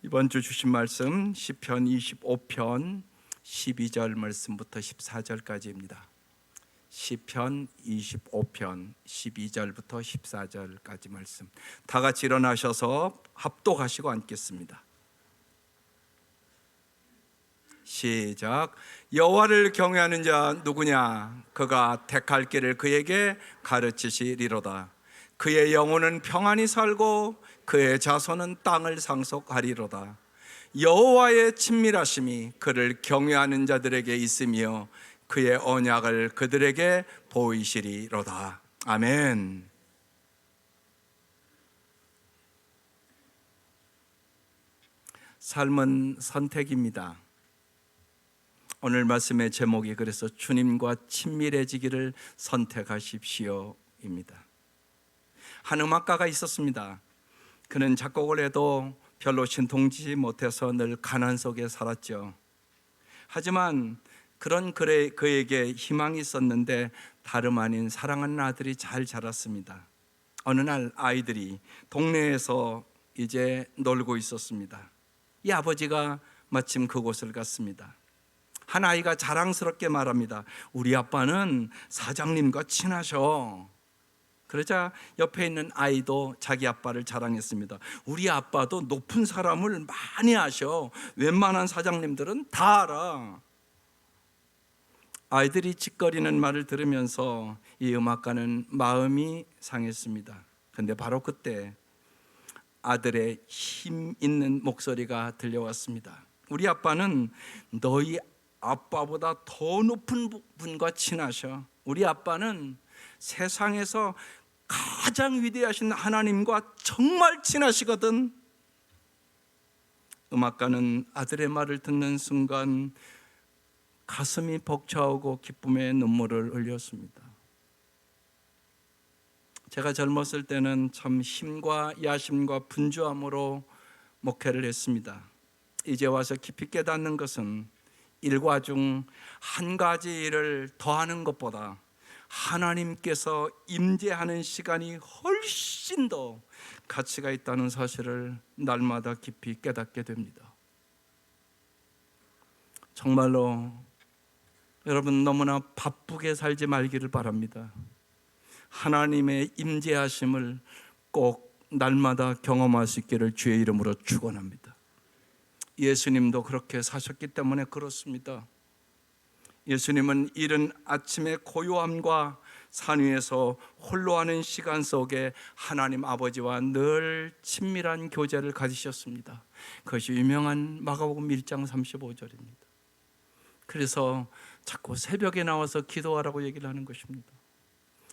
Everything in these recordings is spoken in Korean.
이번 주 주신 말씀 시편 25편 12절 말씀부터 14절까지입니다. 시편 25편 12절부터 14절까지 말씀, 다 같이 일어나셔서 합독하시고 앉겠습니다. 시작. 여호와를 경외하는 자 누구냐? 그가 택할 길을 그에게 가르치시리로다. 그의 영혼은 평안히 살고 그의 자손은 땅을 상속하리로다. 여호와의 친밀하심이 그를 경외하는 자들에게 있으며 그의 언약을 그들에게 보이시리로다. 아멘. 삶은 선택입니다. 오늘 말씀의 제목이 그래서 주님과 친밀해지기를 선택하십시오입니다. 한 음악가가 있었습니다. 그는 작곡을 해도 별로 신통치지 못해서 늘 가난 속에 살았죠. 하지만 그런 그에게 희망이 있었는데 다름 아닌 사랑하는 아들이 잘 자랐습니다. 어느 날 아이들이 동네에서 이제 놀고 있었습니다. 이 아버지가 마침 그곳을 갔습니다. 한 아이가 자랑스럽게 말합니다. 우리 아빠는 사장님과 친하셔. 그러자 옆에 있는 아이도 자기 아빠를 자랑했습니다. 우리 아빠도 높은 사람을 많이 아셔. 웬만한 사장님들은 다 알아. 아이들이 짓거리는 말을 들으면서 이 음악가는 마음이 상했습니다. 그런데 바로 그때 아들의 힘 있는 목소리가 들려왔습니다. 우리 아빠는 너희 아빠보다 더 높은 분과 친하셔. 우리 아빠는 세상에서 가장 위대하신 하나님과 정말 친하시거든. 음악가는 아들의 말을 듣는 순간 가슴이 벅차오고 기쁨의 눈물을 흘렸습니다. 제가 젊었을 때는 참 힘과 야심과 분주함으로 목회를 했습니다. 이제 와서 깊이 깨닫는 것은 일과 중 한 가지 일을 더하는 것보다 하나님께서 임재하는 시간이 훨씬 더 가치가 있다는 사실을 날마다 깊이 깨닫게 됩니다. 정말로 여러분 너무나 바쁘게 살지 말기를 바랍니다. 하나님의 임재하심을 꼭 날마다 경험할 수 있기를 주의 이름으로 축원합니다. 예수님도 그렇게 사셨기 때문에 그렇습니다. 예수님은 이른 아침의 고요함과 산 위에서 홀로 하는 시간 속에 하나님 아버지와 늘 친밀한 교제를 가지셨습니다. 그것이 유명한 마가복음 1장 35절입니다. 그래서 자꾸 새벽에 나와서 기도하라고 얘기를 하는 것입니다.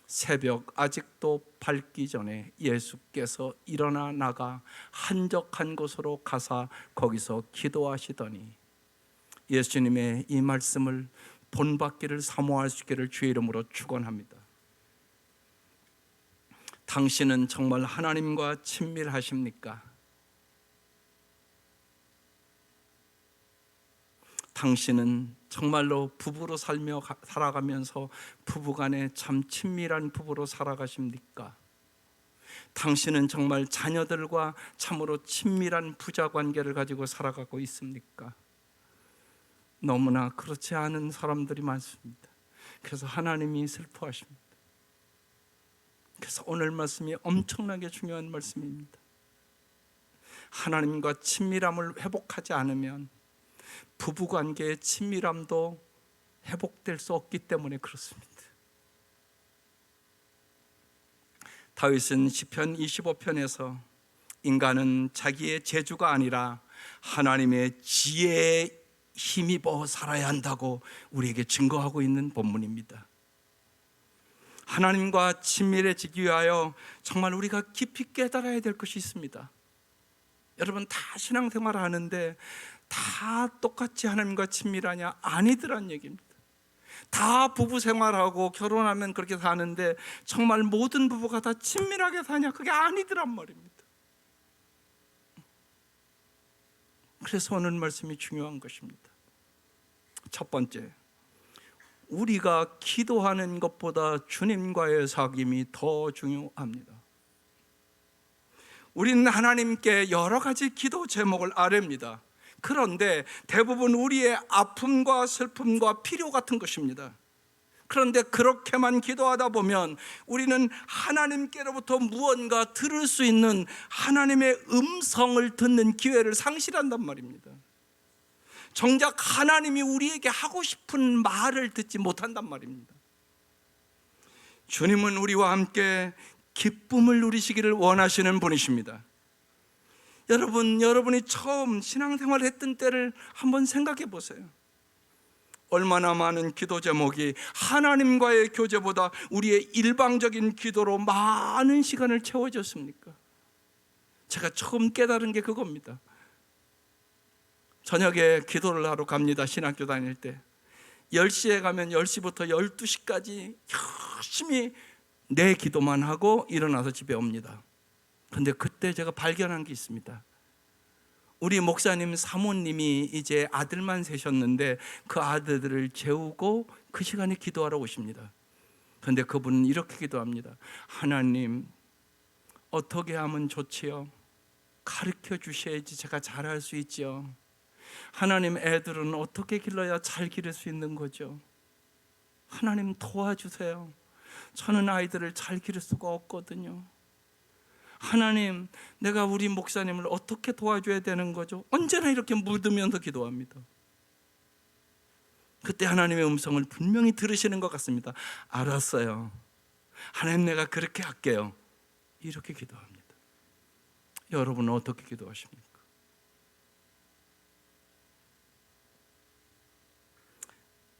새벽 아직도 밝기 전에 예수께서 일어나 나가 한적한 곳으로 가사 거기서 기도하시더니 예수님의 이 말씀을 본받기를 사모할 수 있기를 주의 이름으로 축원합니다. 당신은 정말 하나님과 친밀하십니까? 당신은 정말로 부부로 살아가면서 부부간에 참 친밀한 부부로 살아가십니까? 당신은 정말 자녀들과 참으로 친밀한 부자 관계를 가지고 살아가고 있습니까? 너무나 그렇지 않은 사람들이 많습니다. 그래서 하나님이 슬퍼하십니다. 그래서 오늘 말씀이 엄청나게 중요한 말씀입니다. 하나님과 친밀함을 회복하지 않으면 부부관계의 친밀함도 회복될 수 없기 때문에 그렇습니다. 다윗은 시편 25편에서 인간은 자기의 재주가 아니라 하나님의 지혜에 힘입어 살아야 한다고 우리에게 증거하고 있는 본문입니다. 하나님과 친밀해지기 위하여 정말 우리가 깊이 깨달아야 될 것이 있습니다. 여러분 다 신앙생활을 하는데 다 똑같이 하나님과 친밀하냐? 아니더란 얘기입니다. 다 부부 생활하고 결혼하면 그렇게 사는데 정말 모든 부부가 다 친밀하게 사냐? 그게 아니더란 말입니다. 그래서 오늘 말씀이 중요한 것입니다. 첫 번째, 우리가 기도하는 것보다 주님과의 사귐이 더 중요합니다. 우리는 하나님께 여러 가지 기도 제목을 아뢰입니다. 그런데 대부분 우리의 아픔과 슬픔과 필요 같은 것입니다. 그런데 그렇게만 기도하다 보면 우리는 하나님께로부터 무언가 들을 수 있는 하나님의 음성을 듣는 기회를 상실한단 말입니다. 정작 하나님이 우리에게 하고 싶은 말을 듣지 못한단 말입니다. 주님은 우리와 함께 기쁨을 누리시기를 원하시는 분이십니다. 여러분이 처음 신앙생활을 했던 때를 한번 생각해 보세요. 얼마나 많은 기도 제목이 하나님과의 교제보다 우리의 일방적인 기도로 많은 시간을 채워졌습니까? 제가 처음 깨달은 게 그겁니다. 저녁에 기도를 하러 갑니다. 신학교 다닐 때 10시에 가면 10시부터 12시까지 열심히 내 기도만 하고 일어나서 집에 옵니다. 그런데 그때 제가 발견한 게 있습니다. 우리 목사님 사모님이 이제 아들만 세셨는데 그 아들들을 재우고 그 시간에 기도하러 오십니다. 그런데 그분은 이렇게 기도합니다. 하나님, 어떻게 하면 좋지요? 가르쳐 주셔야지 제가 잘할 수 있지요. 하나님, 애들은 어떻게 길러야 잘 기를 수 있는 거죠? 하나님 도와주세요. 저는 아이들을 잘 기를 수가 없거든요. 하나님, 내가 우리 목사님을 어떻게 도와줘야 되는 거죠? 언제나 이렇게 묻으면서 기도합니다. 그때 하나님의 음성을 분명히 들으시는 것 같습니다. 알았어요. 하나님, 내가 그렇게 할게요. 이렇게 기도합니다. 여러분은 어떻게 기도하십니까?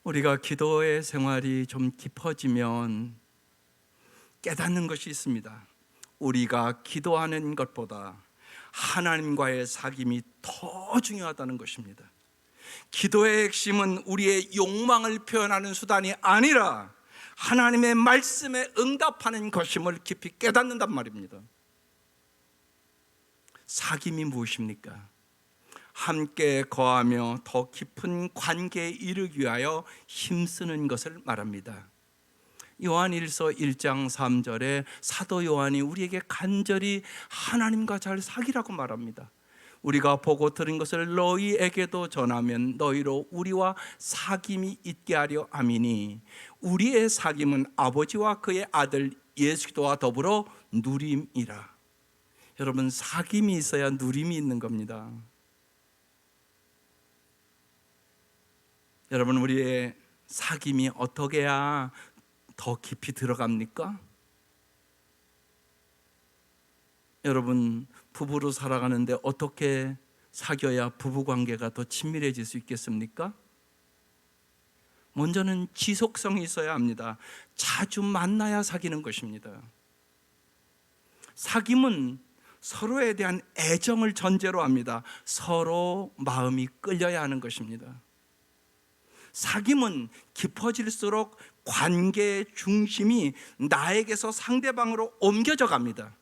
우리가 기도의 생활이 좀 깊어지면 깨닫는 것이 있습니다. 우리가 기도하는 것보다 하나님과의 사귐이 더 중요하다는 것입니다. 기도의 핵심은 우리의 욕망을 표현하는 수단이 아니라 하나님의 말씀에 응답하는 것임을 깊이 깨닫는단 말입니다. 사귐이 무엇입니까? 함께 거하며 더 깊은 관계에 이르기 위하여 힘쓰는 것을 말합니다. 요한일서 1장 3절에 사도 요한이 우리에게 간절히 하나님과 잘 사귀라고 말합니다. 우리가 보고 들은 것을 너희에게도 전하면 너희로 우리와 사귐이 있게 하려 함이니 우리의 사귐은 아버지와 그의 아들 예수 그리스도와 더불어 누림이라. 여러분, 사귐이 있어야 누림이 있는 겁니다. 여러분, 우리의 사귐이 어떻게 해야 더 깊이 들어갑니까? 여러분, 부부로 살아가는데 어떻게 사귀어야 부부관계가 더 친밀해질 수 있겠습니까? 먼저는 지속성이 있어야 합니다. 자주 만나야 사귀는 것입니다. 사귐은 서로에 대한 애정을 전제로 합니다. 서로 마음이 끌려야 하는 것입니다. 사귐은 깊어질수록 관계의 중심이 나에게서 상대방으로 옮겨져 갑니다.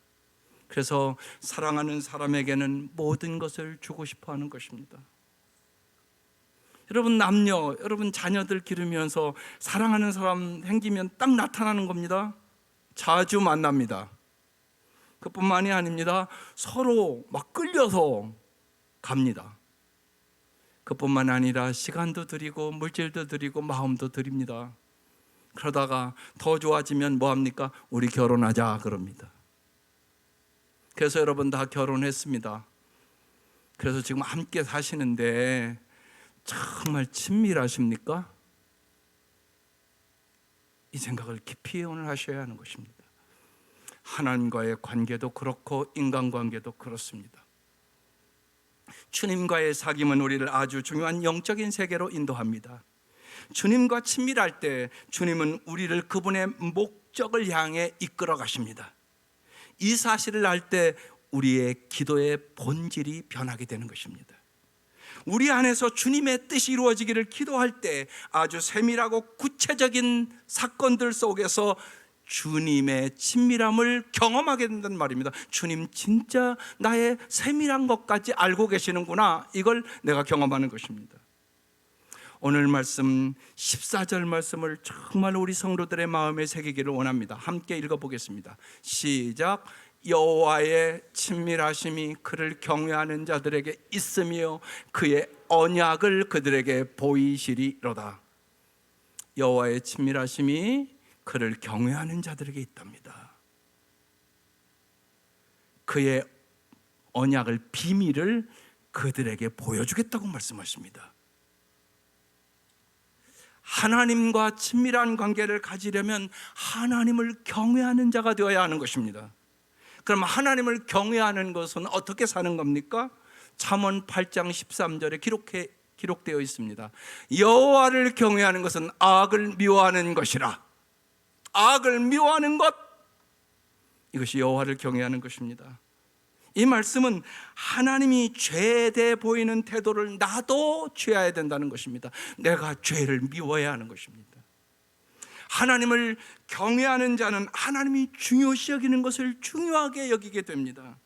그래서 사랑하는 사람에게는 모든 것을 주고 싶어 하는 것입니다. 여러분, 남녀, 여러분 자녀들 기르면서 사랑하는 사람 생기면 딱 나타나는 겁니다. 자주 만납니다. 그뿐만이 아닙니다. 서로 막 끌려서 갑니다. 그뿐만 아니라 시간도 드리고 물질도 드리고 마음도 드립니다. 그러다가 더 좋아지면 뭐합니까? 우리 결혼하자 그럽니다. 그래서 여러분 다 결혼했습니다. 그래서 지금 함께 사시는데 정말 친밀하십니까? 이 생각을 깊이 오늘 하셔야 하는 것입니다. 하나님과의 관계도 그렇고 인간관계도 그렇습니다. 주님과의 사귐은 우리를 아주 중요한 영적인 세계로 인도합니다. 주님과 친밀할 때 주님은 우리를 그분의 목적을 향해 이끌어 가십니다. 이 사실을 알 때 우리의 기도의 본질이 변하게 되는 것입니다. 우리 안에서 주님의 뜻이 이루어지기를 기도할 때 아주 세밀하고 구체적인 사건들 속에서 주님의 친밀함을 경험하게 된다는 말입니다. 주님 진짜 나의 세밀한 것까지 알고 계시는구나, 이걸 내가 경험하는 것입니다. 오늘 말씀 14절 말씀을 정말 우리 성도들의 마음에 새기기를 원합니다. 함께 읽어보겠습니다. 시작. 여호와의 친밀하심이 그를 경외하는 자들에게 있으며 그의 언약을 그들에게 보이시리로다. 여호와의 친밀하심이 그를 경외하는 자들에게 있답니다. 그의 언약을, 비밀을 그들에게 보여주겠다고 말씀하십니다. 하나님과 친밀한 관계를 가지려면 하나님을 경외하는 자가 되어야 하는 것입니다. 그럼 하나님을 경외하는 것은 어떻게 사는 겁니까? 잠언 8장 13절에 기록되어 있습니다. 여호와를 경외하는 것은 악을 미워하는 것이라. 악을 미워하는 것, 이것이 여호와를 경외하는 것입니다. 이 말씀은 하나님이 죄에 대해 보이는 태도를 나도 취해야 된다는 것입니다. 내가 죄를 미워해야 하는 것입니다. 하나님을 경외하는 자는 하나님이 중요시 여기는 것을 중요하게 여기게 됩니다.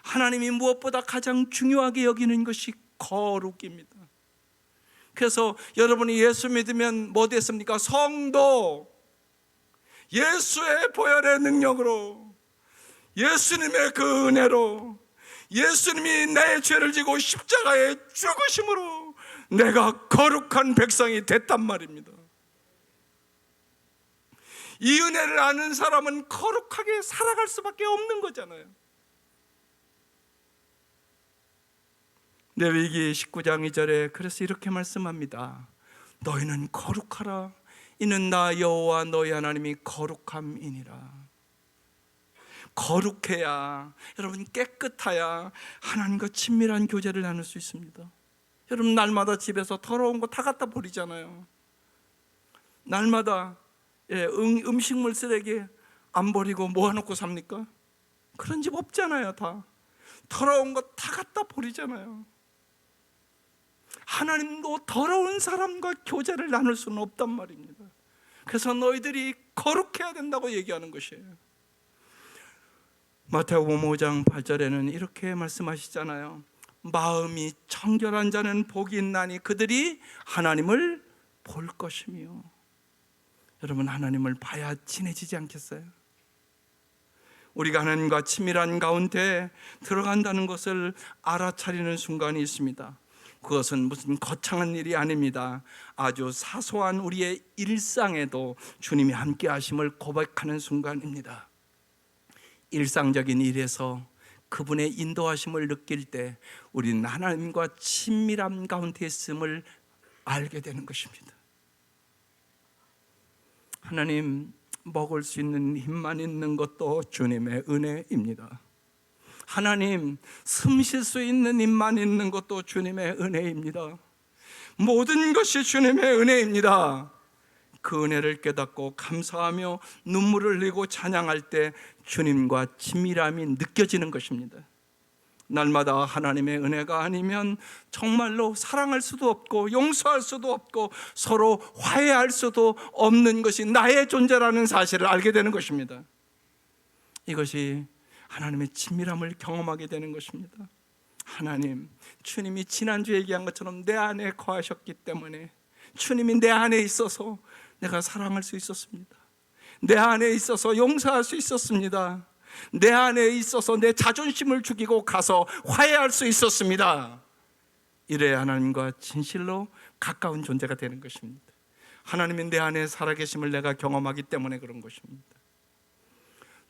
하나님이 무엇보다 가장 중요하게 여기는 것이 거룩입니다. 그래서 여러분이 예수 믿으면 뭐 됐습니까? 성도. 예수의 보혈의 능력으로, 예수님의 그 은혜로, 예수님이 내 죄를 지고 십자가에 죽으심으로 내가 거룩한 백성이 됐단 말입니다. 이 은혜를 아는 사람은 거룩하게 살아갈 수밖에 없는 거잖아요. 레위기 19장 2절에 그래서 이렇게 말씀합니다. 너희는 거룩하라. 이는 나 여호와 너희 하나님이 거룩함이니라. 거룩해야, 여러분 깨끗해야 하나님과 친밀한 교제를 나눌 수 있습니다. 여러분 날마다 집에서 더러운 거 다 갖다 버리잖아요. 날마다 음식물 쓰레기 안 버리고 모아놓고 삽니까? 그런 집 없잖아요. 다 더러운 거 다 갖다 버리잖아요. 하나님도 더러운 사람과 교제를 나눌 수는 없단 말입니다. 그래서 너희들이 거룩해야 된다고 얘기하는 것이에요. 마태복음 5장 8절에는 이렇게 말씀하시잖아요. 마음이 청결한 자는 복이 있나니 그들이 하나님을 볼 것이며. 여러분 하나님을 봐야 친해지지 않겠어요? 우리가 하나님과 친밀한 가운데 들어간다는 것을 알아차리는 순간이 있습니다. 그것은 무슨 거창한 일이 아닙니다. 아주 사소한 우리의 일상에도 주님이 함께 하심을 고백하는 순간입니다. 일상적인 일에서 그분의 인도하심을 느낄 때 우리는 하나님과 친밀한 가운데 있음을 알게 되는 것입니다. 하나님, 먹을 수 있는 힘만 있는 것도 주님의 은혜입니다. 하나님, 숨 쉴 수 있는 힘만 있는 것도 주님의 은혜입니다. 모든 것이 주님의 은혜입니다. 그 은혜를 깨닫고 감사하며 눈물을 흘리고 찬양할 때 주님과 친밀함이 느껴지는 것입니다. 날마다 하나님의 은혜가 아니면 정말로 사랑할 수도 없고 용서할 수도 없고 서로 화해할 수도 없는 것이 나의 존재라는 사실을 알게 되는 것입니다. 이것이 하나님의 친밀함을 경험하게 되는 것입니다. 하나님, 주님이 지난주에 얘기한 것처럼 내 안에 거하셨기 때문에 주님이 내 안에 있어서 내가 사랑할 수 있었습니다. 내 안에 있어서 용서할 수 있었습니다. 내 안에 있어서 내 자존심을 죽이고 가서 화해할 수 있었습니다. 이래야 하나님과 진실로 가까운 존재가 되는 것입니다. 하나님이 내 안에 살아계심을 내가 경험하기 때문에 그런 것입니다.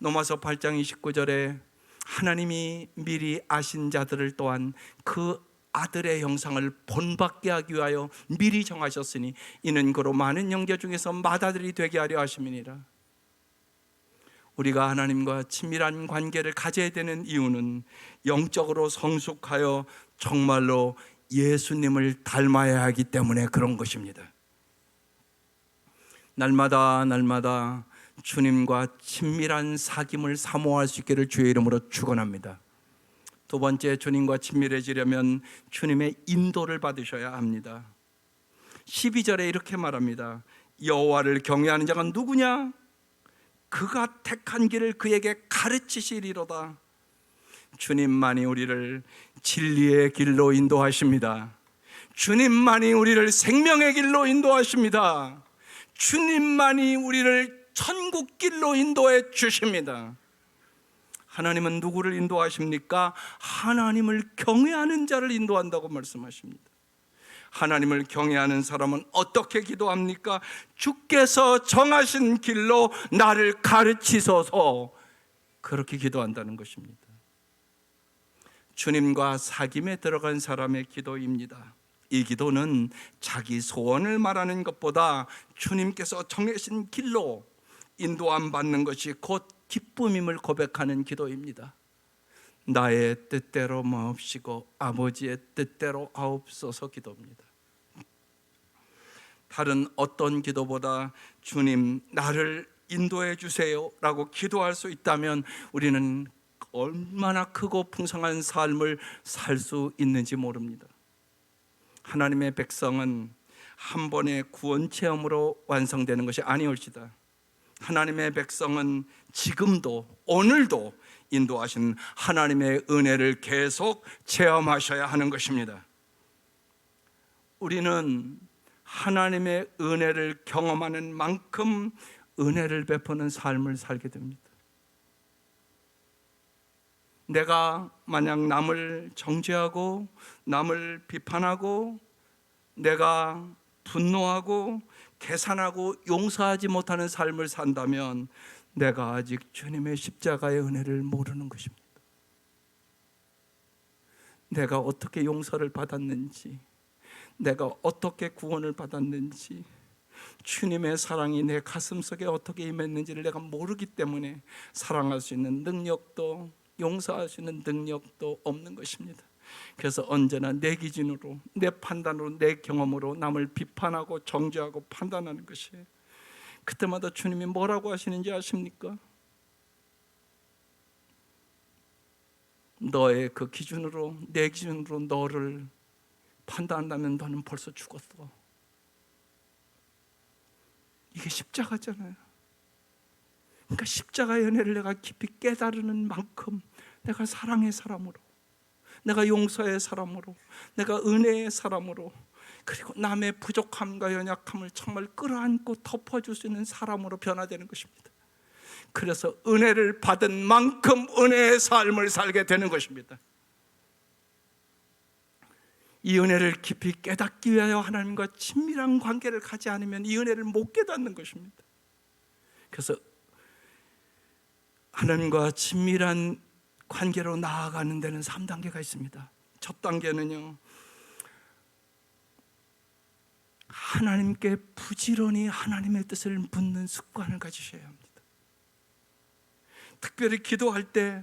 로마서 8장 29절에 하나님이 미리 아신 자들을 또한 그 아들의 형상을 본받게 하기 위하여 미리 정하셨으니 이는 그로 많은 형제 중에서 맏아들이 되게 하려 하심이니라. 우리가 하나님과 친밀한 관계를 가져야 되는 이유는 영적으로 성숙하여 정말로 예수님을 닮아야 하기 때문에 그런 것입니다. 날마다 주님과 친밀한 사귐을 사모할 수 있기를 주의 이름으로 축원합니다. 두 번째, 주님과 친밀해지려면 주님의 인도를 받으셔야 합니다. 12절에 이렇게 말합니다. 여호와를 경외하는 자가 누구냐? 그가 택한 길을 그에게 가르치시리로다. 주님만이 우리를 진리의 길로 인도하십니다. 주님만이 우리를 생명의 길로 인도하십니다. 주님만이 우리를 천국 길로 인도해 주십니다. 하나님은 누구를 인도하십니까? 하나님을 경외하는 자를 인도한다고 말씀하십니다. 하나님을 경외하는 사람은 어떻게 기도합니까? 주께서 정하신 길로 나를 가르치소서, 그렇게 기도한다는 것입니다. 주님과 사귐에 들어간 사람의 기도입니다. 이 기도는 자기 소원을 말하는 것보다 주님께서 정하신 길로 인도함 받는 것이 곧 기쁨임을 고백하는 기도입니다. 나의 뜻대로 마옵시고 아버지의 뜻대로 하옵소서 기도입니다. 다른 어떤 기도보다 주님 나를 인도해 주세요 라고 기도할 수 있다면 우리는 얼마나 크고 풍성한 삶을 살 수 있는지 모릅니다. 하나님의 백성은 한 번의 구원 체험으로 완성되는 것이 아니올지다. 하나님의 백성은 지금도 오늘도 인도하신 하나님의 은혜를 계속 체험하셔야 하는 것입니다. 우리는 하나님의 은혜를 경험하는 만큼 은혜를 베푸는 삶을 살게 됩니다. 내가 만약 남을 정죄하고 남을 비판하고 내가 분노하고 계산하고 용서하지 못하는 삶을 산다면 내가 아직 주님의 십자가의 은혜를 모르는 것입니다. 내가 어떻게 용서를 받았는지, 내가 어떻게 구원을 받았는지, 주님의 사랑이 내 가슴속에 어떻게 임했는지를 내가 모르기 때문에 사랑할 수 있는 능력도 용서할 수 있는 능력도 없는 것입니다. 그래서 언제나 내 기준으로, 내 판단으로, 내 경험으로 남을 비판하고 정죄하고 판단하는 것이에요. 그때마다 주님이 뭐라고 하시는지 아십니까? 너의 그 기준으로, 내 기준으로 너를 판단한다면 너는 벌써 죽었어. 이게 십자가잖아요. 그러니까 십자가의 은혜를 내가 깊이 깨달으는 만큼 내가 사랑의 사람으로, 내가 용서의 사람으로, 내가 은혜의 사람으로, 그리고 남의 부족함과 연약함을 정말 끌어안고 덮어줄 수 있는 사람으로 변화되는 것입니다. 그래서 은혜를 받은 만큼 은혜의 삶을 살게 되는 것입니다. 이 은혜를 깊이 깨닫기 위하여 하나님과 친밀한 관계를 가지 않으면 이 은혜를 못 깨닫는 것입니다. 그래서 하나님과 친밀한 관계로 나아가는 데는 3단계가 있습니다. 첫 단계는요, 하나님께 부지런히 하나님의 뜻을 묻는 습관을 가지셔야 합니다. 특별히 기도할 때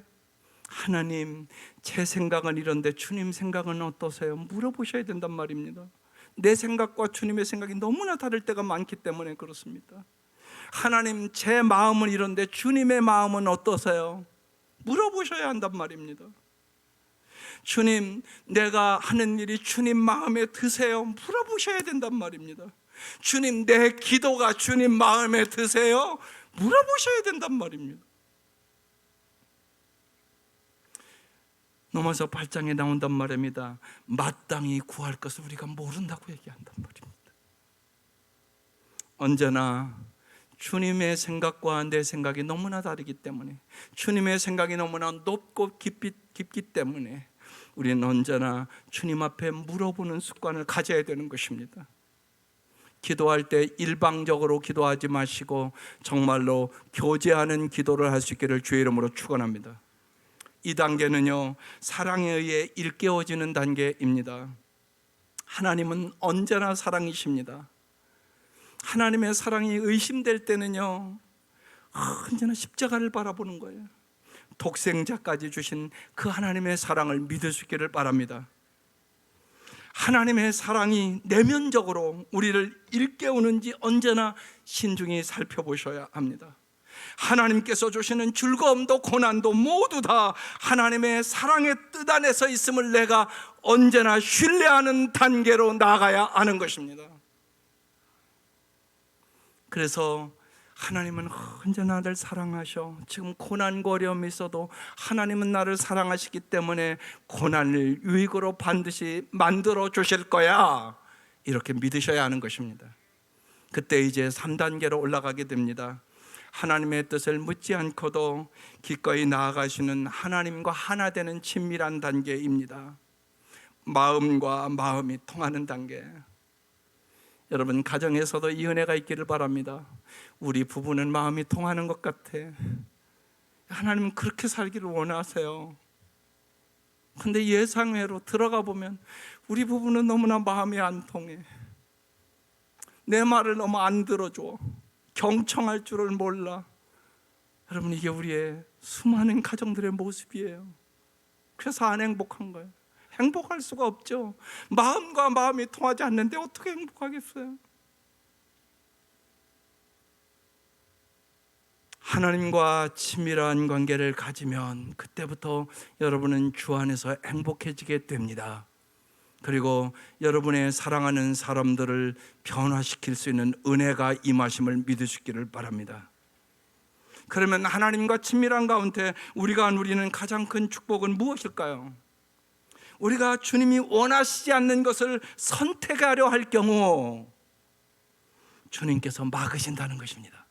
하나님, 제 생각은 이런데 주님 생각은 어떠세요? 물어보셔야 된단 말입니다. 내 생각과 주님의 생각이 너무나 다를 때가 많기 때문에 그렇습니다. 하나님, 제 마음은 이런데 주님의 마음은 어떠세요? 물어보셔야 한단 말입니다. 주님, 내가 하는 일이 주님 마음에 드세요? 물어보셔야 된단 말입니다. 주님, 내 기도가 주님 마음에 드세요? 물어보셔야 된단 말입니다. 로마서 8장에 나온단 말입니다. 마땅히 구할 것을 우리가 모른다고 얘기한단 말입니다. 언제나 주님의 생각과 내 생각이 너무나 다르기 때문에, 주님의 생각이 너무나 높고 깊기 때문에 우리는 언제나 주님 앞에 물어보는 습관을 가져야 되는 것입니다. 기도할 때 일방적으로 기도하지 마시고 정말로 교제하는 기도를 할 수 있기를 주의 이름으로 축원합니다. 이 단계는요, 사랑에 의해 일깨워지는 단계입니다. 하나님은 언제나 사랑이십니다. 하나님의 사랑이 의심될 때는요, 언제나 십자가를 바라보는 거예요. 독생자까지 주신 그 하나님의 사랑을 믿을 수 있기를 바랍니다. 하나님의 사랑이 내면적으로 우리를 일깨우는지 언제나 신중히 살펴보셔야 합니다. 하나님께서 주시는 즐거움도 고난도 모두 다 하나님의 사랑의 뜻 안에서 있음을 내가 언제나 신뢰하는 단계로 나아가야 하는 것입니다. 그래서 하나님은 언제나 나를 사랑하셔. 지금 고난과 어려움이 있어도 하나님은 나를 사랑하시기 때문에 고난을 유익으로 반드시 만들어 주실 거야, 이렇게 믿으셔야 하는 것입니다. 그때 이제 3단계로 올라가게 됩니다. 하나님의 뜻을 묻지 않고도 기꺼이 나아가시는 하나님과 하나 되는 친밀한 단계입니다. 마음과 마음이 통하는 단계. 여러분, 가정에서도 이 은혜가 있기를 바랍니다. 우리 부부는 마음이 통하는 것 같아. 하나님은 그렇게 살기를 원하세요. 근데 예상외로 들어가 보면 우리 부부는 너무나 마음이 안 통해. 내 말을 너무 안 들어줘. 경청할 줄을 몰라. 여러분, 이게 우리의 수많은 가정들의 모습이에요. 그래서 안 행복한 거예요. 행복할 수가 없죠. 마음과 마음이 통하지 않는데 어떻게 행복하겠어요? 하나님과 친밀한 관계를 가지면 그때부터 여러분은 주 안에서 행복해지게 됩니다. 그리고 여러분의 사랑하는 사람들을 변화시킬 수 있는 은혜가 임하심을 믿으시기를 바랍니다. 그러면 하나님과 친밀한 가운데 우리가 누리는 가장 큰 축복은 무엇일까요? 우리가 주님이 원하시지 않는 것을 선택하려 할 경우 주님께서 막으신다는 것입니다.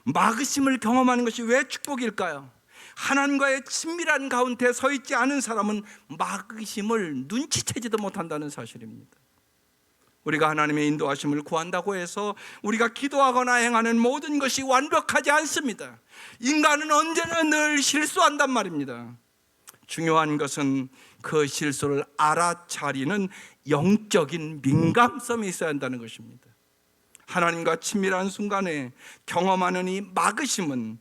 막으심을 경험하는 것이 왜 축복일까요? 하나님과의 친밀한 가운데 서 있지 않은 사람은 막으심을 눈치채지도 못한다는 사실입니다. 우리가 하나님의 인도하심을 구한다고 해서 우리가 기도하거나 행하는 모든 것이 완벽하지 않습니다. 인간은 언제나 늘 실수한단 말입니다. 중요한 것은 그 실수를 알아차리는 영적인 민감성이 있어야 한다는 것입니다. 하나님과 친밀한 순간에 경험하는 이 막으심은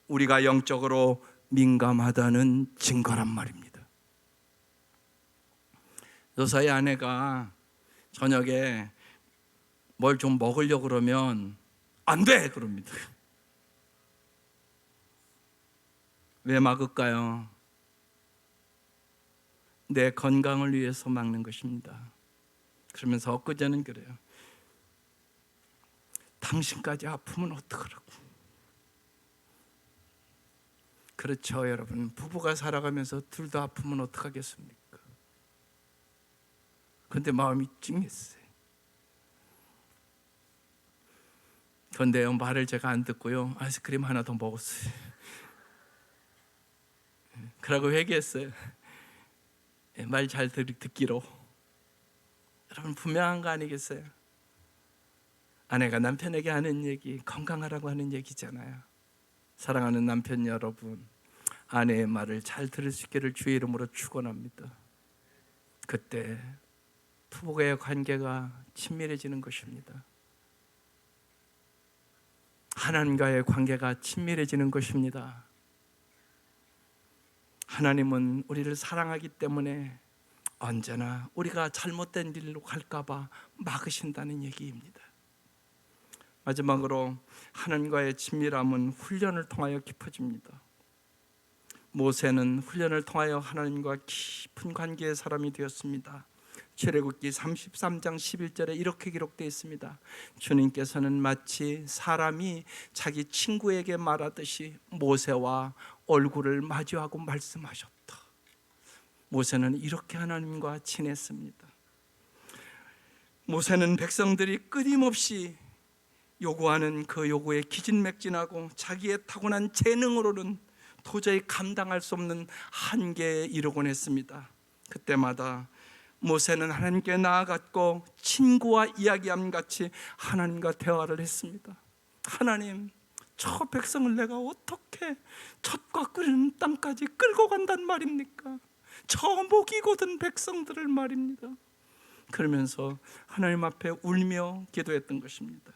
우리가 영적으로 민감하다는 증거란 말입니다. 요사의 아내가 저녁에 뭘 좀 먹으려고 그러면 안 돼! 그럽니다. 왜 막을까요? 내 건강을 위해서 막는 것입니다. 그러면서 엊그제는 그래요. 당신까지 아프면 어떡하라고. 그렇죠, 여러분. 부부가 살아가면서 둘 다 아프면 어떡하겠습니까? 그런데 마음이 찡했어요. 그런데요, 말을 제가 안 듣고요, 아이스크림 하나 더 먹었어요. 그러고 회개했어요. 말 잘 듣기로. 여러분, 분명한 거 아니겠어요? 아내가 남편에게 하는 얘기, 건강하라고 하는 얘기잖아요. 사랑하는 남편 여러분, 아내의 말을 잘 들을 수 있기를 주의 이름으로 축원합니다. 그때 부부의 관계가 친밀해지는 것입니다. 하나님과의 관계가 친밀해지는 것입니다. 하나님은 우리를 사랑하기 때문에 언제나 우리가 잘못된 길로 갈까 봐 막으신다는 얘기입니다. 마지막으로 하나님과의 친밀함은 훈련을 통하여 깊어집니다. 모세는 훈련을 통하여 하나님과 깊은 관계의 사람이 되었습니다. 출애굽기 33장 11절에 이렇게 기록되어 있습니다. 주님께서는 마치 사람이 자기 친구에게 말하듯이 모세와 얼굴을 마주하고 말씀하셨다. 모세는 이렇게 하나님과 친했습니다. 모세는 백성들이 끊임없이 요구하는 그 요구에 기진맥진하고 자기의 타고난 재능으로는 도저히 감당할 수 없는 한계에 이르곤 했습니다. 그때마다 모세는 하나님께 나아갔고 친구와 이야기함 같이 하나님과 대화를 했습니다. 하나님, 저 백성을 내가 어떻게 젖과 끓는 땅까지 끌고 간단 말입니까? 저 목이 곧은 백성들을 말입니다. 그러면서 하나님 앞에 울며 기도했던 것입니다.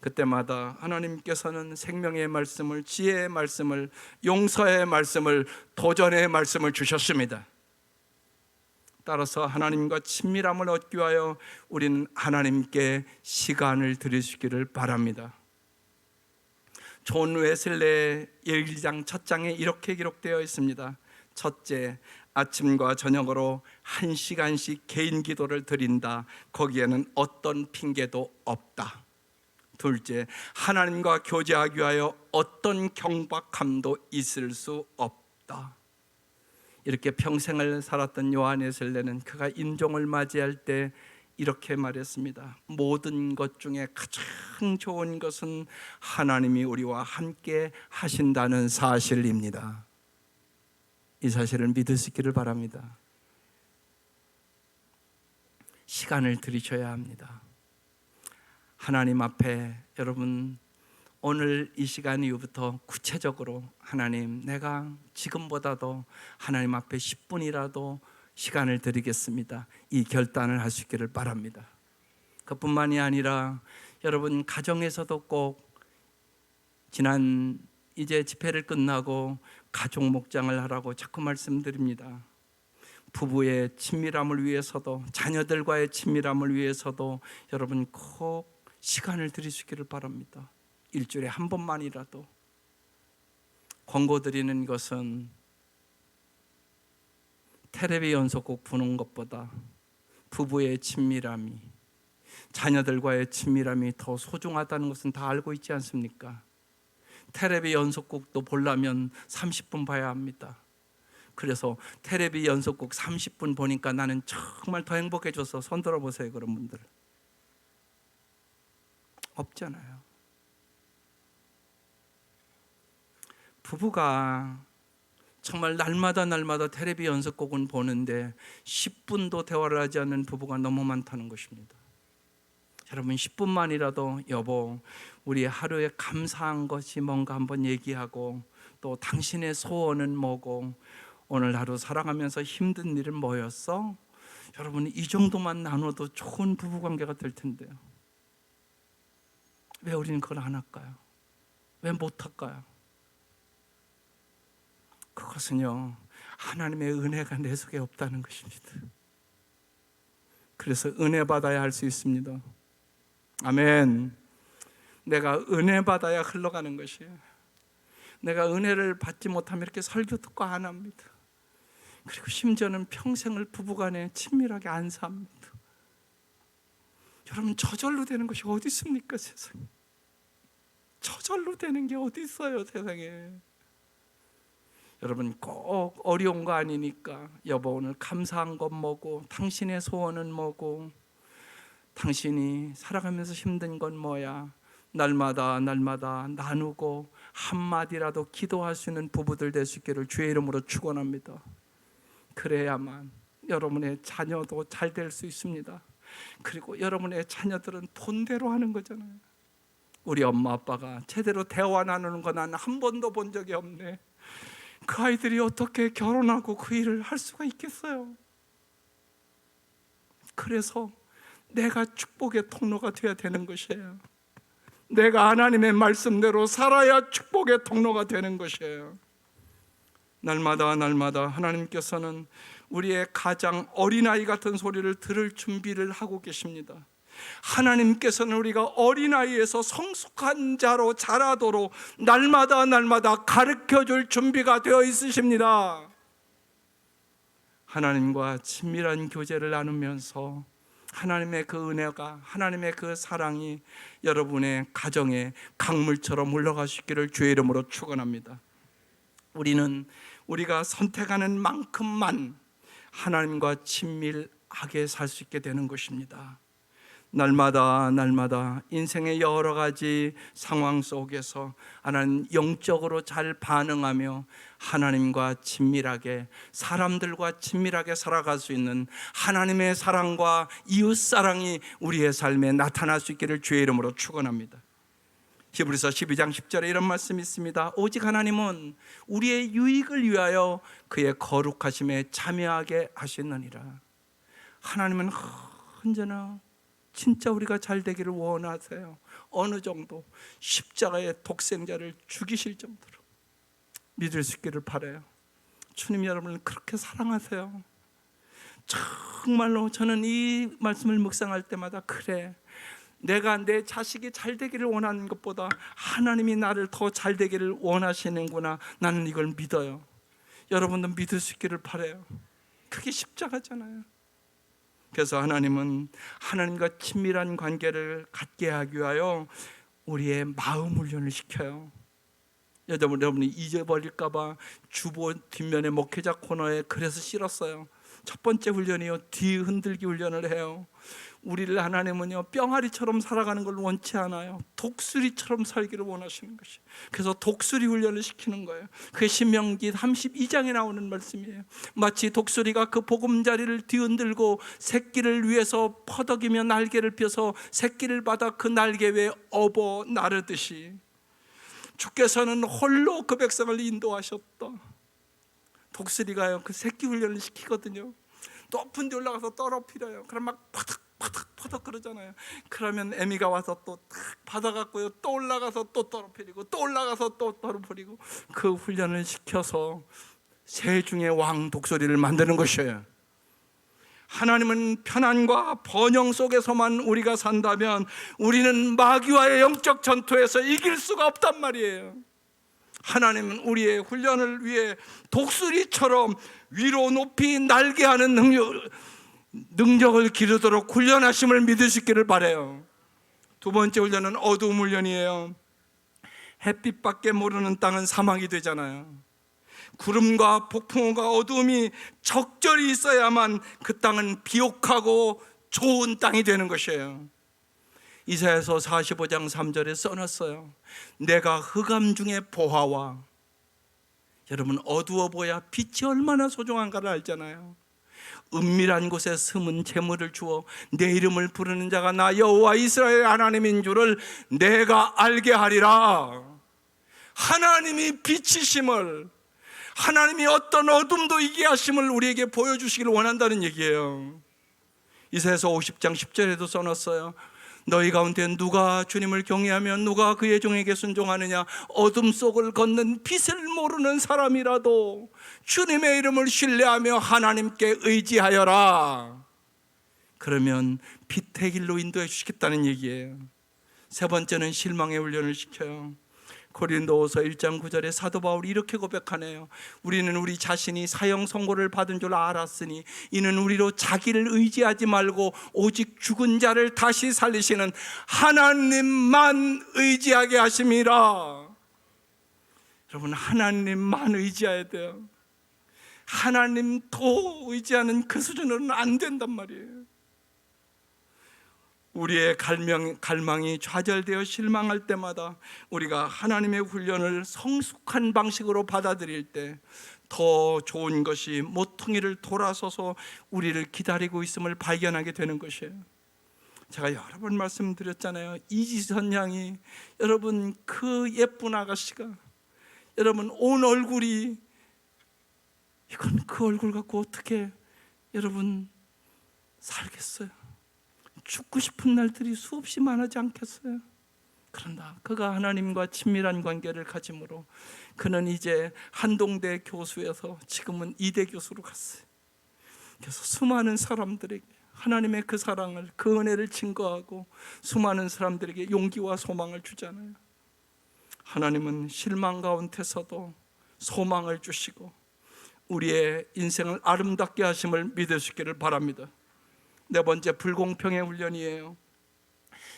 그때마다 하나님께서는 생명의 말씀을, 지혜의 말씀을, 용서의 말씀을, 도전의 말씀을 주셨습니다. 따라서 하나님과 친밀함을 얻기 위하여 우리는 하나님께 시간을 드리시기를 바랍니다. 존 웨슬레의 1장 첫 장에 이렇게 기록되어 있습니다. 첫째, 아침과 저녁으로 1시간씩 개인 기도를 드린다. 거기에는 어떤 핑계도 없다. 둘째, 하나님과 교제하기 위하여 어떤 경박함도 있을 수 없다. 이렇게 평생을 살았던 요한 웨슬레는 그가 임종을 맞이할 때 이렇게 말했습니다. 모든 것 중에 가장 좋은 것은 하나님이 우리와 함께 하신다는 사실입니다. 이 사실을 믿을 수 있기를 바랍니다. 시간을 들이셔야 합니다. 하나님 앞에 여러분 오늘 이 시간 이후부터 구체적으로 하나님, 내가 지금보다도 하나님 앞에 10분이라도 시간을 드리겠습니다. 이 결단을 할 수 있기를 바랍니다. 그뿐만이 아니라 여러분 가정에서도 꼭 지난 이제 집회를 끝나고 가족 목장을 하라고 자꾸 말씀드립니다. 부부의 친밀함을 위해서도 자녀들과의 친밀함을 위해서도 여러분 꼭 시간을 들일 수 있기를 바랍니다. 일주일에 한 번만이라도. 권고 드리는 것은 텔레비 연속곡 부는 것보다 부부의 친밀함이, 자녀들과의 친밀함이 더 소중하다는 것은 다 알고 있지 않습니까? 텔레비 연속곡도 보려면 30분 봐야 합니다. 그래서 텔레비 연속곡 30분 보니까 나는 정말 더 행복해져서 손 들어보세요. 그런 분들 없잖아요. 부부가 정말 날마다 텔레비 연속곡은 보는데 10분도 대화를 하지 않는 부부가 너무 많다는 것입니다. 여러분 10분만이라도 여보, 우리 하루에 감사한 것이 뭔가 한번 얘기하고, 또 당신의 소원은 뭐고, 오늘 하루 살아가면서 힘든 일은 뭐였어? 여러분 이 정도만 나눠도 좋은 부부관계가 될 텐데요. 왜 우리는 그걸 안 할까요? 왜 못할까요? 그것은요, 하나님의 은혜가 내 속에 없다는 것입니다. 그래서 은혜 받아야 할 수 있습니다. 아멘. 내가 은혜 받아야 흘러가는 것이에요. 내가 은혜를 받지 못하면 이렇게 설교 듣고 안 합니다. 그리고 심지어는 평생을 부부간에 친밀하게 안 삽니다. 여러분 저절로 되는 것이 어디 있습니까? 세상에 저절로 되는 게 어디 있어요? 세상에. 여러분 꼭 어려운 거 아니니까, 여보 오늘 감사한 건 뭐고, 당신의 소원은 뭐고, 당신이 살아가면서 힘든 건 뭐야, 날마다 나누고 한마디라도 기도할 수 있는 부부들 될 수 있기를 주의 이름으로 축원합니다. 그래야만 여러분의 자녀도 잘 될 수 있습니다. 그리고 여러분의 자녀들은 돈대로 하는 거잖아요. 우리 엄마 아빠가 제대로 대화 나누는 거 난 한 번도 본 적이 없네. 그 아이들이 어떻게 결혼하고 그 일을 할 수가 있겠어요? 그래서 내가 축복의 통로가 되어야 되는 것이에요. 내가 하나님의 말씀대로 살아야 축복의 통로가 되는 것이에요. 날마다 하나님께서는 우리의 가장 어린아이 같은 소리를 들을 준비를 하고 계십니다. 하나님께서는 우리가 어린아이에서 성숙한 자로 자라도록 날마다 가르쳐줄 준비가 되어 있으십니다. 하나님과 친밀한 교제를 나누면서 하나님의 그 은혜가, 하나님의 그 사랑이 여러분의 가정에 강물처럼 흘러가시기를 주의 이름으로 축원합니다. 우리는 우리가 선택하는 만큼만 하나님과 친밀하게 살 수 있게 되는 것입니다. 날마다 인생의 여러 가지 상황 속에서 하나님 영적으로 잘 반응하며 하나님과 친밀하게, 사람들과 친밀하게 살아갈 수 있는 하나님의 사랑과 이웃 사랑이 우리의 삶에 나타날 수 있기를 주의 이름으로 축원합니다. 히브리서 12장 10절에 이런 말씀이 있습니다. 오직 하나님은 우리의 유익을 위하여 그의 거룩하심에 참여하게 하시느니라. 하나님은 언제나 진짜 우리가 잘 되기를 원하세요. 어느 정도 십자가의 독생자를 죽이실 정도로 믿을 수 있기를 바라요. 주님 여러분을 그렇게 사랑하세요. 정말로 저는 이 말씀을 묵상할 때마다, 그래, 내가 내 자식이 잘 되기를 원하는 것보다 하나님이 나를 더 잘 되기를 원하시는구나, 나는 이걸 믿어요. 여러분도 믿을 수 있기를 바라요. 그게 십자가잖아요. 그래서 하나님은 하나님과 친밀한 관계를 갖게 하기 위하여 우리의 마음 훈련을 시켜요. 여러분이 잊어버릴까 봐 주보 뒷면에 목회자 코너에 그래서 실었어요. 첫 번째 훈련이요, 뒤 흔들기 훈련을 해요. 우리를 하나님은요, 뿅아리처럼 살아가는 걸 원치 않아요. 독수리처럼 살기를 원하시는 것이. 그래서 독수리 훈련을 시키는 거예요. 그게 신명기 32장에 나오는 말씀이에요. 마치 독수리가 그 보금자리를 뒤흔들고 새끼를 위해서 퍼덕이며 날개를 펴서 새끼를 받아 그 날개 위에 업어 나르듯이 주께서는 홀로 그 백성을 인도하셨다. 독수리가요, 그 새끼 훈련을 시키거든요. 높은 데 올라가서 떨어뜨려요. 그럼 막 퍼덕 그러잖아요. 그러면 애미가 와서 또 딱 받아갖고요, 또 올라가서 또 떨어뜨리고 또 올라가서 또 떨어뜨리고, 그 훈련을 시켜서 새 중의 왕 독수리를 만드는 것이에요. 하나님은 편안과 번영 속에서만 우리가 산다면 우리는 마귀와의 영적 전투에서 이길 수가 없단 말이에요. 하나님은 우리의 훈련을 위해 독수리처럼 위로 높이 날개하는 능력을 기르도록 훈련하심을 믿으시기를 바라요. 두 번째 훈련은 어두움 훈련이에요. 햇빛밖에 모르는 땅은 사막이 되잖아요. 구름과 폭풍우가 어두움이 적절히 있어야만 그 땅은 비옥하고 좋은 땅이 되는 것이에요. 이사야서 45장 3절에 써놨어요. 내가 흑암 중에 보화와, 여러분 어두워 보야 빛이 얼마나 소중한가를 알잖아요. 은밀한 곳에 숨은 재물을 주어 내 이름을 부르는 자가 나 여호와 이스라엘 하나님인 줄을 내가 알게 하리라. 하나님이 빛이심을, 하나님이 어떤 어둠도 이기게 하심을 우리에게 보여주시기를 원한다는 얘기예요. 이사야서 50장 10절에도 써놨어요. 너희 가운데 누가 주님을 경외하며 누가 그의 종에게 순종하느냐. 어둠 속을 걷는 빛을 모르는 사람이라도 주님의 이름을 신뢰하며 하나님께 의지하여라. 그러면 빛의 길로 인도해 주시겠다는 얘기예요. 세 번째는 실망의 훈련을 시켜요. 고린도후서 1장 9절에 사도 바울이 이렇게 고백하네요. 우리는 우리 자신이 사형 선고를 받은 줄 알았으니 이는 우리로 자기를 의지하지 말고 오직 죽은 자를 다시 살리시는 하나님만 의지하게 하심이라. 여러분, 하나님만 의지해야 돼요. 하나님 더 의지하는 그 수준으로는 안 된단 말이에요. 우리의 갈망이 좌절되어 실망할 때마다 우리가 하나님의 훈련을 성숙한 방식으로 받아들일 때 더 좋은 것이 모퉁이를 돌아서서 우리를 기다리고 있음을 발견하게 되는 것이에요. 제가 여러 번 말씀드렸잖아요. 이지선 양이, 여러분 그 예쁜 아가씨가, 여러분 온 얼굴이, 이건 그 얼굴 갖고 어떻게 여러분 살겠어요? 죽고 싶은 날들이 수없이 많아지 않겠어요? 그런다 그가 하나님과 친밀한 관계를 가짐으로 그는 이제 한동대 교수에서 지금은 이대 교수로 갔어요. 그래서 수많은 사람들에게 하나님의 그 사랑을, 그 은혜를 증거하고 수많은 사람들에게 용기와 소망을 주잖아요. 하나님은 실망 가운데서도 소망을 주시고 우리의 인생을 아름답게 하심을 믿으시기를 바랍니다. 네 번째, 불공평의 훈련이에요.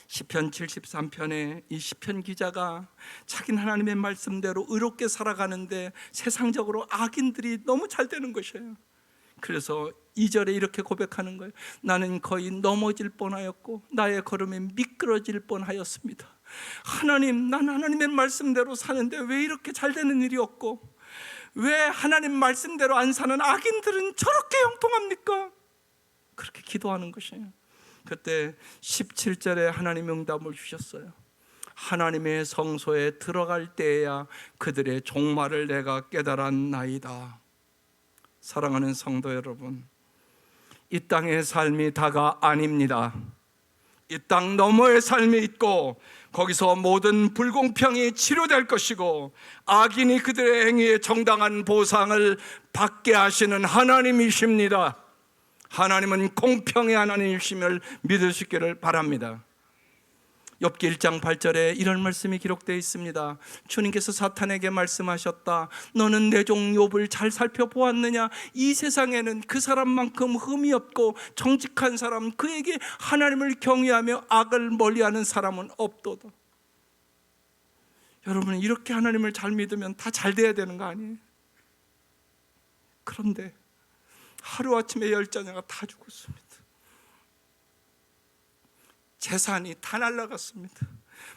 시편 73편에 이 시편 기자가 자기는 하나님의 말씀대로 의롭게 살아가는데 세상적으로 악인들이 너무 잘 되는 것이에요. 그래서 2절에 이렇게 고백하는 거예요. 나는 거의 넘어질 뻔하였고 나의 걸음이 미끄러질 뻔하였습니다. 하나님, 난 하나님의 말씀대로 사는데 왜 이렇게 잘 되는 일이 없고 왜 하나님 말씀대로 안 사는 악인들은 저렇게 형통합니까? 그렇게 기도하는 것이에요. 그때 17절에 하나님 응답을 주셨어요. 하나님의 성소에 들어갈 때에야 그들의 종말을 내가 깨달았나이다. 사랑하는 성도 여러분, 이 땅의 삶이 다가 아닙니다. 이 땅 너머의 삶이 있고 거기서 모든 불공평이 치료될 것이고 악인이 그들의 행위에 정당한 보상을 받게 하시는 하나님이십니다. 하나님은 공평의 하나님이심을 믿으시기를 바랍니다. 욥기 1장 8절에 이런 말씀이 기록되어 있습니다. 주님께서 사탄에게 말씀하셨다. 너는 내 종 욥을 잘 살펴보았느냐? 이 세상에는 그 사람만큼 흠이 없고 정직한 사람, 그에게 하나님을 경외하며 악을 멀리하는 사람은 없도다. 여러분, 이렇게 하나님을 잘 믿으면 다 잘 돼야 되는 거 아니에요? 그런데 하루아침에 10자녀가 다 죽었습니다. 재산이 다 날아갔습니다.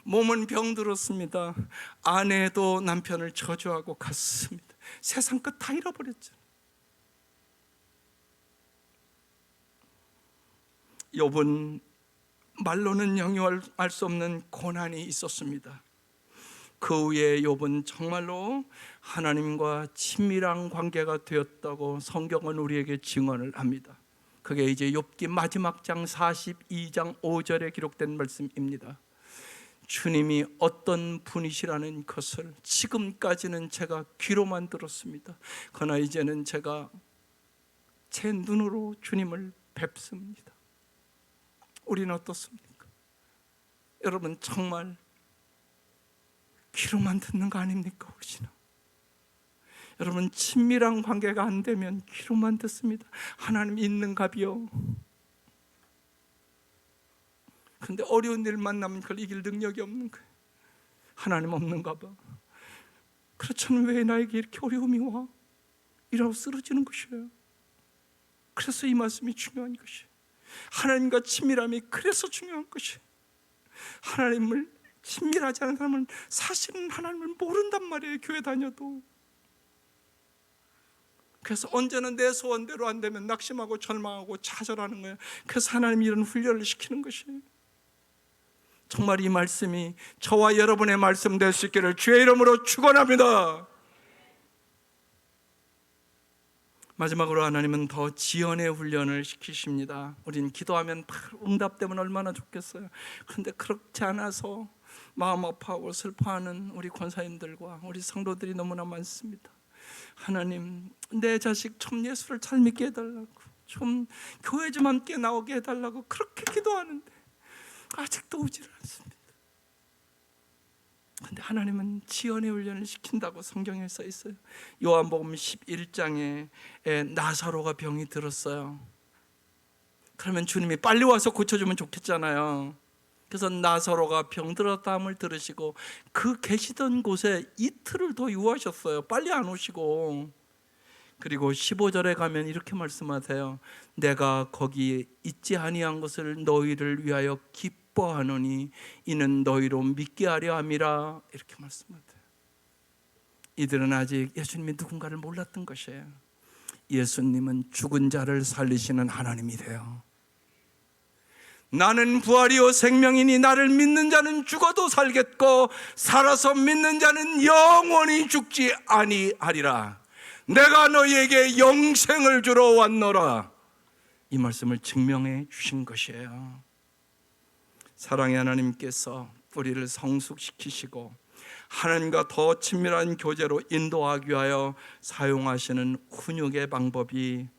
몸은 병들었습니다. 아내도 남편을 저주하고 갔습니다. 세상 끝 다 잃어버렸죠. 욥은 말로는 영유할 수 없는 고난이 있었습니다. 그 후에 욥은 정말로 하나님과 친밀한 관계가 되었다고 성경은 우리에게 증언을 합니다. 그게 이제 욥기 마지막 장 42장 5절에 기록된 말씀입니다. 주님이 어떤 분이시라는 것을 지금까지는 제가 귀로만 들었습니다. 그러나 이제는 제가 제 눈으로 주님을 뵙습니다. 우리는 어떻습니까? 여러분, 정말 귀로만 듣는 거 아닙니까? 우리는 여러분, 친밀한 관계가 안 되면 귀로만 듣습니다. 하나님 있는가비요? 근데 어려운 일 만나면 그걸 이길 능력이 없는 거예요. 하나님 없는가 봐. 그렇잖아요. 왜 나에게 이렇게 어려움이 와? 이라고 쓰러지는 것이에요. 그래서 이 말씀이 중요한 것이에요. 하나님과 친밀함이 그래서 중요한 것이에요. 하나님을 친밀하지 않은 사람은 사실은 하나님을 모른단 말이에요. 교회 다녀도. 그래서 언제나 내 소원대로 안 되면 낙심하고 절망하고 좌절하는 거예요. 그래서 하나님이 이런 훈련을 시키는 것이에요. 정말 이 말씀이 저와 여러분의 말씀 될 수 있기를 주의 이름으로 축원합니다. 마지막으로 하나님은 더 지연의 훈련을 시키십니다. 우린 기도하면 바로 응답되면 얼마나 좋겠어요. 그런데 그렇지 않아서 마음 아파하고 슬퍼하는 우리 권사님들과 우리 성도들이 너무나 많습니다. 하나님, 내 자식 좀 예수를 잘 믿게 해달라고, 좀 교회 좀 함께 나오게 해달라고 그렇게 기도하는데 아직도 오지를 않습니다. 그런데 하나님은 지연의 훈련을 시킨다고 성경에 써 있어요. 요한복음 11장에 나사로가 병이 들었어요. 그러면 주님이 빨리 와서 고쳐주면 좋겠잖아요. 그래서 나사로가 병들었다함을 들으시고 그 계시던 곳에 이틀을 더 유하셨어요. 빨리 안 오시고. 그리고 15절에 가면 이렇게 말씀하세요. 내가 거기 있지 아니한 것을 너희를 위하여 기뻐하노니 이는 너희로 믿게 하려 함이라. 이렇게 말씀하세요. 이들은 아직 예수님이 누군가를 몰랐던 것이에요. 예수님은 죽은 자를 살리시는 하나님이세요. 나는 부활이요 생명이니 나를 믿는 자는 죽어도 살겠고 살아서 믿는 자는 영원히 죽지 아니하리라. 내가 너희에게 영생을 주러 왔노라. 이 말씀을 증명해 주신 것이에요. 사랑의 하나님께서 우리를 성숙시키시고 하나님과 더 친밀한 교제로 인도하기 위하여 사용하시는 훈육의 방법이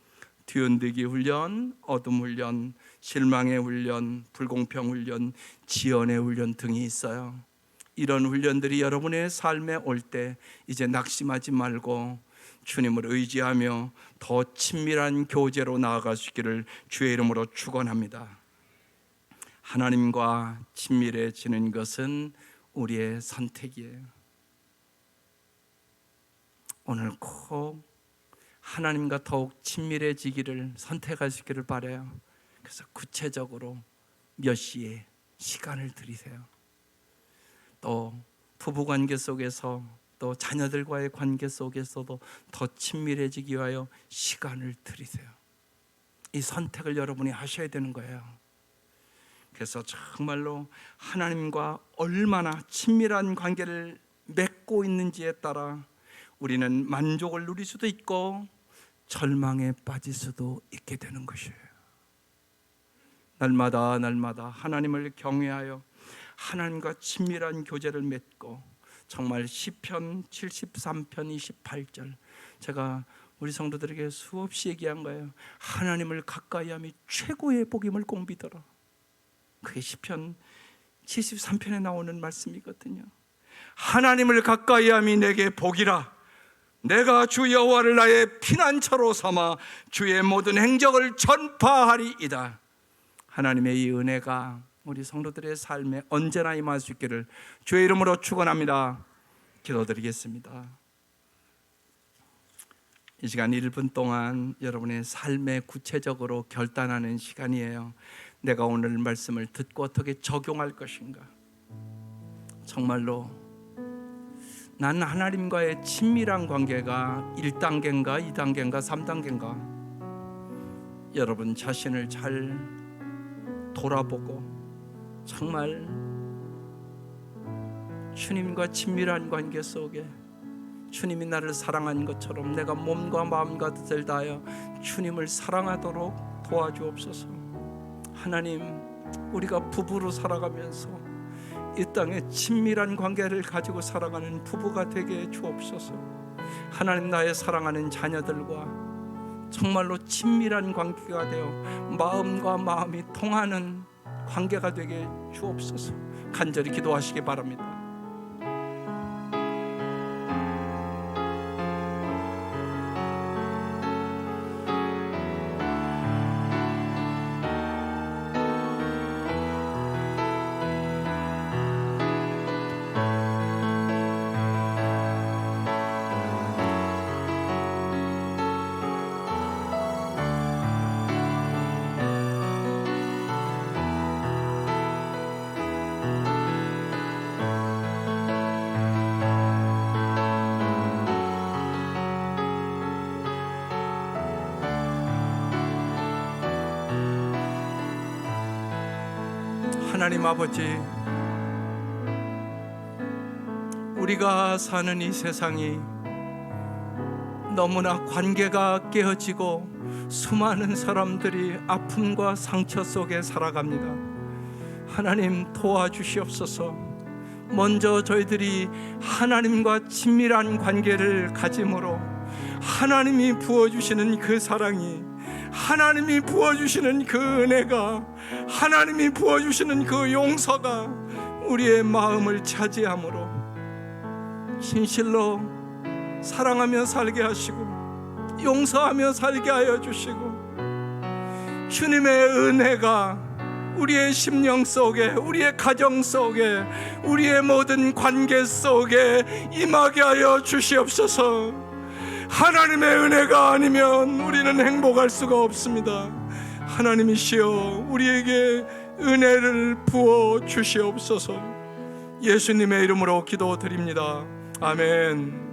뒤흔들기 훈련, 어둠 훈련, 실망의 훈련, 불공평 훈련, 지연의 훈련 등이 있어요. 이런 훈련들이 여러분의 삶에 올 때 이제 낙심하지 말고 주님을 의지하며 더 친밀한 교제로 나아가시기를 주의 이름으로 축원합니다. 하나님과 친밀해지는 것은 우리의 선택이에요. 오늘 꼭 하나님과 더욱 친밀해지기를 선택하시기를 바라요. 그래서 구체적으로 몇 시에 시간을 들이세요. 또 부부관계 속에서 또 자녀들과의 관계 속에서도 더 친밀해지기 위하여 시간을 들이세요. 이 선택을 여러분이 하셔야 되는 거예요. 그래서 정말로 하나님과 얼마나 친밀한 관계를 맺고 있는지에 따라 우리는 만족을 누릴 수도 있고 절망에 빠질 수도 있게 되는 것이에요. 날마다 하나님을 경외하여 하나님과 친밀한 교제를 맺고 정말 시편 73편 28절 제가 우리 성도들에게 수없이 얘기한 거예요. 하나님을 가까이함이 최고의 복임을 공비더라. 그게 시편 73편에 나오는 말씀이거든요. 하나님을 가까이함이 내게 복이라. 내가 주 여호와를 나의 피난처로 삼아 주의 모든 행적을 전파하리이다. 하나님의 이 은혜가 우리 성도들의 삶에 언제나 임할 수 있기를 주의 이름으로 축원합니다. 기도드리겠습니다. 이 시간 1분 동안 여러분의 삶에 구체적으로 결단하는 시간이에요. 내가 오늘 말씀을 듣고 어떻게 적용할 것인가. 정말로 난 하나님과의 친밀한 관계가 1단계인가 2단계인가 3단계인가, 여러분 자신을 잘 돌아보고 정말 주님과 친밀한 관계 속에 주님이 나를 사랑한 것처럼 내가 몸과 마음과 뜻을 다하여 주님을 사랑하도록 도와주옵소서. 하나님, 우리가 부부로 살아가면서 이 땅에 친밀한 관계를 가지고 살아가는 부부가 되게 해 주옵소서. 하나님, 나의 사랑하는 자녀들과 정말로 친밀한 관계가 되어 마음과 마음이 통하는 관계가 되게 해 주옵소서. 간절히 기도하시기 바랍니다. 하나님 아버지, 우리가 사는 이 세상이 너무나 관계가 깨어지고 수많은 사람들이 아픔과 상처 속에 살아갑니다. 하나님, 도와주시옵소서. 먼저 저희들이 하나님과 친밀한 관계를 가짐으로 하나님이 부어주시는 그 사랑이, 하나님이 부어주시는 그 은혜가, 하나님이 부어주시는 그 용서가 우리의 마음을 차지함으로 진실로 사랑하며 살게 하시고 용서하며 살게 하여 주시고, 주님의 은혜가 우리의 심령 속에, 우리의 가정 속에, 우리의 모든 관계 속에 임하게 하여 주시옵소서. 하나님의 은혜가 아니면 우리는 행복할 수가 없습니다. 하나님이시여, 우리에게 은혜를 부어 주시옵소서. 예수님의 이름으로 기도드립니다. 아멘.